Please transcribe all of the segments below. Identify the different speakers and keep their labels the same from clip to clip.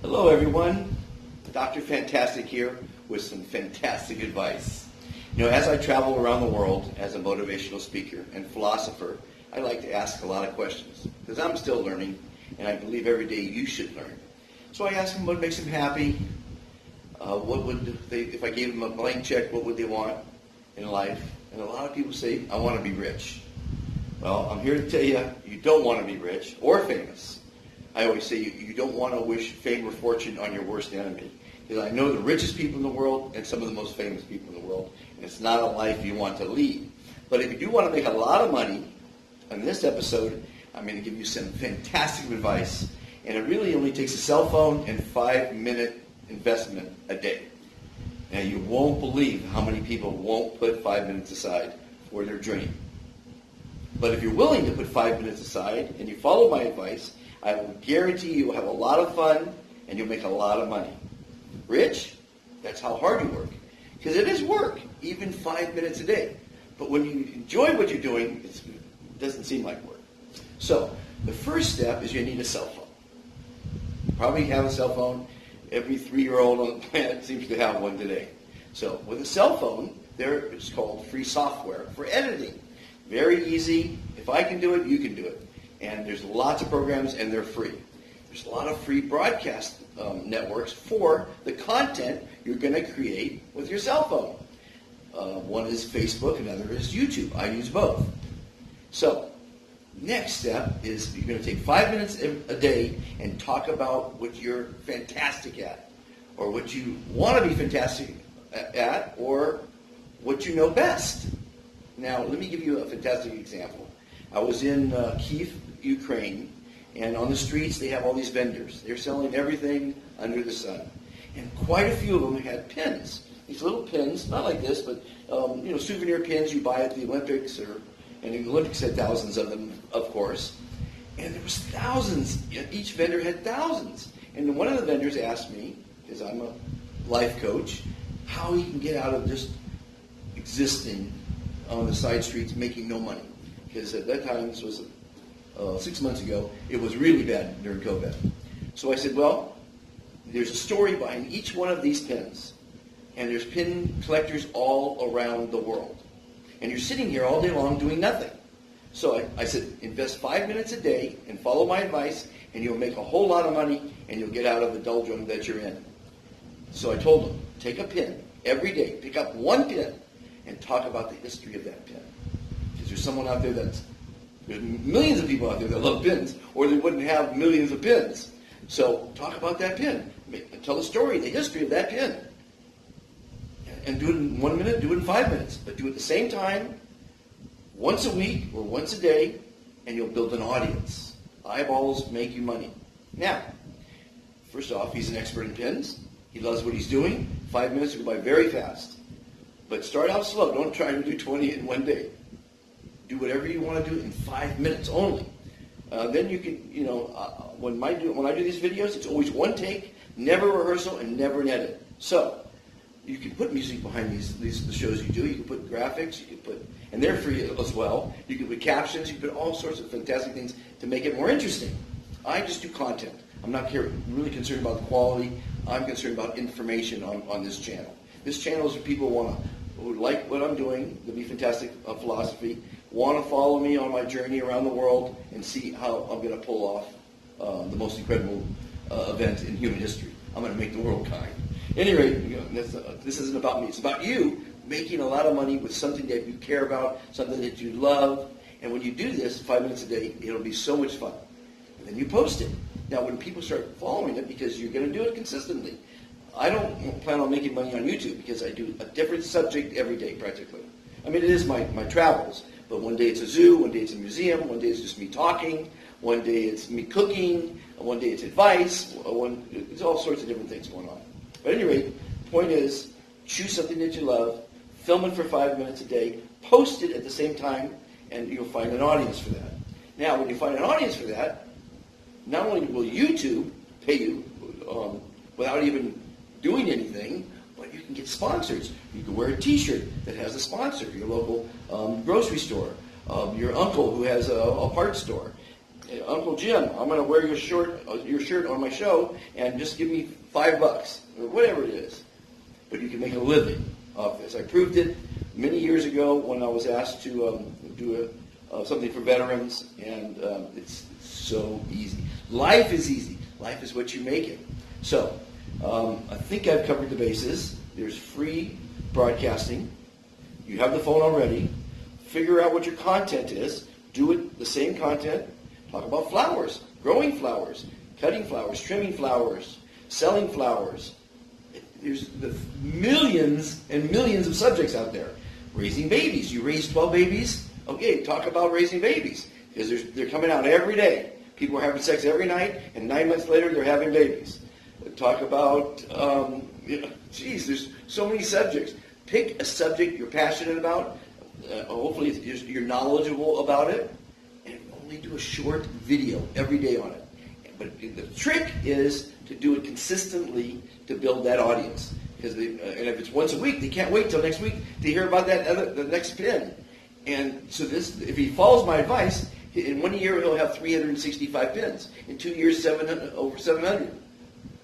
Speaker 1: Hello everyone, Dr. Fantastic here with some fantastic advice. You know, as I travel around the world as a motivational speaker and philosopher, I like to ask a lot of questions because I'm still learning and I believe every day you should learn. So I ask them what makes them happy, what would they, if I gave them a blank check, what would they want in life? And a lot of people say, I want to be rich. Well, I'm here to tell you, you don't want to be rich or famous. I always say you don't want to wish fame or fortune on your worst enemy. Because I know the richest people in the world and some of the most famous people in the world. And it's not a life you want to lead. But if you do want to make a lot of money, in this episode, I'm going to give you some fantastic advice. And it really only takes a cell phone and 5-minute investment a day. Now you won't believe how many people won't put 5 minutes aside for their dream. But if you're willing to put 5 minutes aside and you follow my advice, I will guarantee you will have a lot of fun and you'll make a lot of money. Rich? That's how hard you work. Because it is work, even 5 minutes a day. But when you enjoy what you're doing, it doesn't seem like work. So the first step is you need a cell phone. You probably have a cell phone. Every 3-year-old on the planet seems to have one today. So with a cell phone, there is called free software for editing. Very easy. If I can do it, you can do it. And there's lots of programs, and they're free. There's a lot of free broadcast networks for the content you're going to create with your cell phone. One is Facebook, another is YouTube. I use both. So, next step is you're going to take 5 minutes a day and talk about what you're fantastic at, or what you want to be fantastic at, or what you know best. Now, let me give you a fantastic example. I was in Kyiv, Ukraine, and on the streets they have all these vendors. They're selling everything under the sun. And quite a few of them had pins. These little pins, not like this, but souvenir pins you buy at the Olympics, and the Olympics had thousands of them, of course. And there was thousands. Each vendor had thousands. And one of the vendors asked me, because I'm a life coach, how he can get out of just existing on the side streets making no money. Because at that time, this was 6 months ago, it was really bad during COVID. So I said, well, there's a story behind each one of these pins. And there's pin collectors all around the world. And you're sitting here all day long doing nothing. So I said, invest 5 minutes a day and follow my advice, and you'll make a whole lot of money, and you'll get out of the doldrum that you're in. So I told him, take a pin every day, pick up one pin, and talk about the history of that pin. Because there's someone out there there's millions of people out there that love pins, or they wouldn't have millions of pins. So talk about that pin. Tell the story, the history of that pin. And do it in 1 minute, do it in 5 minutes. But do it at the same time, once a week or once a day, and you'll build an audience. Eyeballs make you money. Now, first off, he's an expert in pins. He loves what he's doing. 5 minutes will go by very fast. But start out slow. Don't try to do 20 in one day. Do whatever you want to do in 5 minutes only. Then you can, when I do these videos, it's always one take, never rehearsal, and never an edit. So you can put music behind the shows you do. You can put graphics. You can put, and they're free as well. You can put captions. You can put all sorts of fantastic things to make it more interesting. I just do content. I'm not really concerned about the quality. I'm concerned about information on this channel. This channel is for people who like what I'm doing, the Be Fantastic philosophy, want to follow me on my journey around the world and see how I'm going to pull off the most incredible event in human history. I'm going to make the world kind. Anyway, this isn't about me. It's about you making a lot of money with something that you care about, something that you love. And when you do this 5 minutes a day, it'll be so much fun. And then you post it. Now, when people start following it, because you're going to do it consistently, I don't plan on making money on YouTube because I do a different subject every day practically. I mean, it is my travels, but one day it's a zoo, one day it's a museum, one day it's just me talking, one day it's me cooking, one day it's advice, it's all sorts of different things going on. But at any rate, the point is, choose something that you love, film it for 5 minutes a day, post it at the same time, and you'll find an audience for that. Now, when you find an audience for that, not only will YouTube pay you without even doing anything, but you can get sponsors. You can wear a T-shirt that has a sponsor, your local grocery store, your uncle who has a parts store. Uncle Jim, I'm going to wear your shirt on my show, and just give me $5 or whatever it is. But you can make a living off this. I proved it many years ago when I was asked to do something for veterans, and it's so easy. Life is easy. Life is what you make it. So I think I've covered the bases. There's free broadcasting. You have the phone already. Figure out what your content is. Do it the same content. Talk about flowers, growing flowers, cutting flowers, trimming flowers, selling flowers. There's the millions and millions of subjects out there. Raising babies. You raise 12 babies? Okay, talk about raising babies. Because they're coming out every day. People are having sex every night, and 9 months later they're having babies. Talk about, there's so many subjects. Pick a subject you're passionate about. Hopefully you're knowledgeable about it. And only do a short video every day on it. But the trick is to do it consistently to build that audience. Because and if it's once a week, they can't wait till next week to hear about the next pin. And so if he follows my advice, in 1 year he'll have 365 pins. In 2 years, over 700.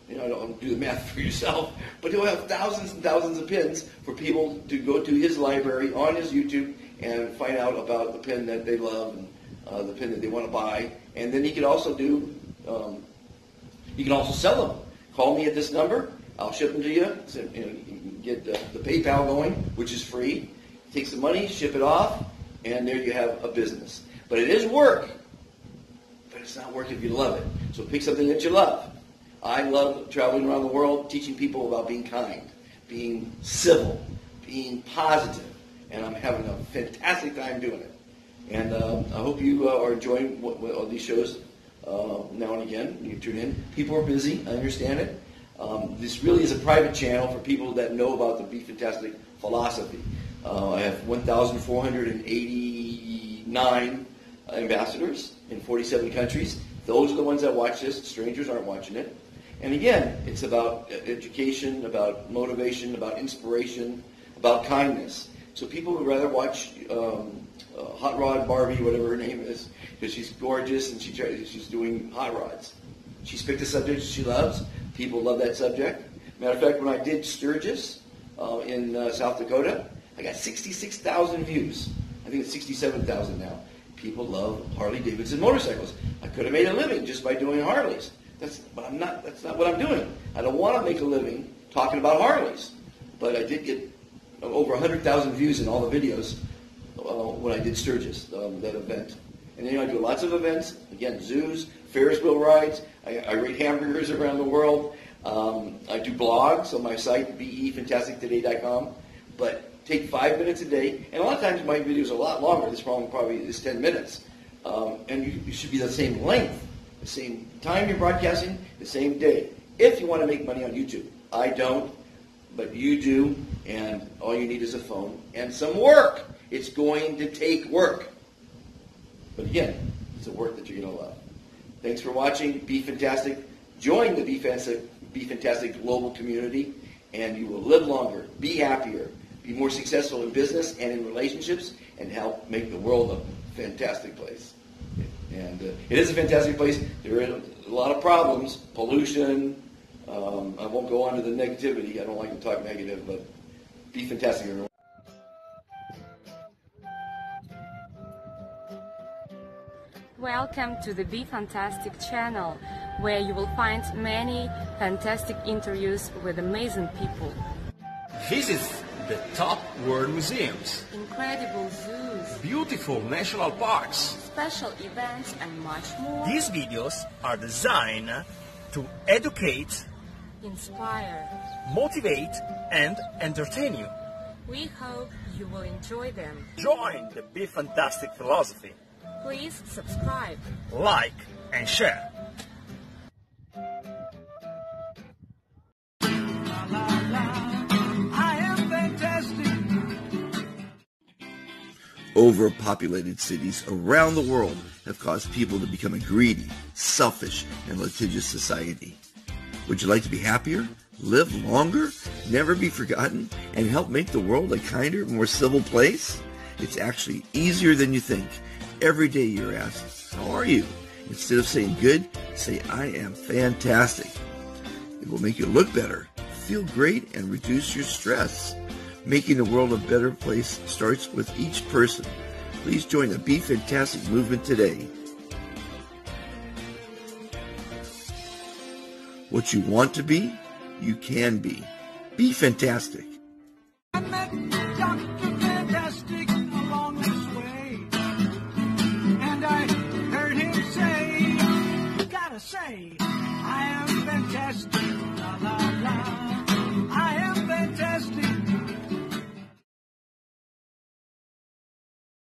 Speaker 1: Don't do the math for yourself, but he'll have thousands and thousands of pins for people to go to his library on his YouTube and find out about the pin that they love and the pin that they want to buy. And then he can also sell them. Call me at this number. I'll ship them to you. So, you can get the PayPal going, which is free. Take some money, ship it off, and there you have a business. But it is work. But it's not work if you love it. So pick something that you love. I love traveling around the world, teaching people about being kind, being civil, being positive, and I'm having a fantastic time doing it. And I hope you are enjoying all these shows now and again. You tune in. People are busy. I understand it. This really is a private channel for people that know about the Be Fantastic philosophy. I have 1,489 ambassadors in 47 countries. Those are the ones that watch this. Strangers aren't watching it. And again, it's about education, about motivation, about inspiration, about kindness. So people would rather watch Hot Rod Barbie, whatever her name is, because she's gorgeous and she's doing hot rods. She's picked a subject she loves. People love that subject. Matter of fact, when I did Sturgis in South Dakota, I got 66,000 views. I think it's 67,000 now. People love Harley-Davidson motorcycles. I could have made a living just by doing Harleys. That's not what I'm doing. I don't want to make a living talking about Harleys. But I did get over 100,000 views in all the videos when I did Sturgis, that event. And then I do lots of events. Again, zoos, Ferris wheel rides. I rate hamburgers around the world. I do blogs on my site, befantastictoday.com. But take 5 minutes a day. And a lot of times my videos are a lot longer. This one probably is 10 minutes. And you should be the same length, the same time you're broadcasting, the same day. If you want to make money on YouTube. I don't, but you do. And all you need is a phone and some work. It's going to take work. But again, it's a work that you're going to love. Thanks for watching. Be Fantastic. Join the Be Fantastic global community, and you will live longer, be happier, be more successful in business and in relationships, and help make the world a fantastic place. And it is a fantastic place. There are a lot of problems, pollution. I won't go on to the negativity. I don't like to talk negative, but be fantastic, everyone.
Speaker 2: Welcome to the Be Fantastic channel, where you will find many fantastic interviews with amazing people.
Speaker 3: Visit the top world museums,
Speaker 2: Incredible zoos,
Speaker 3: beautiful national parks,
Speaker 2: special events and much more.
Speaker 3: These videos are designed to educate,
Speaker 2: Inspire.
Speaker 3: motivate, and entertain you.
Speaker 2: We hope you will enjoy them.
Speaker 3: Join the Be Fantastic philosophy.
Speaker 2: Please subscribe.
Speaker 3: Like and share.
Speaker 4: Overpopulated cities around the world have caused people to become a greedy, selfish, and litigious society. Would you like to be happier, live longer, never be forgotten, and help make the world a kinder, more civil place? It's actually easier than you think. Every day you're asked, how are you? Instead of saying good, say I am fantastic. It will make you look better, feel great, and reduce your stress. Making the world a better place starts with each person. Please join the Be Fantastic movement today. What you want to be, you can be. Be fantastic.
Speaker 5: I met Dr. Fantastic along this way, and I heard him say, gotta say, I am fantastic, la la la.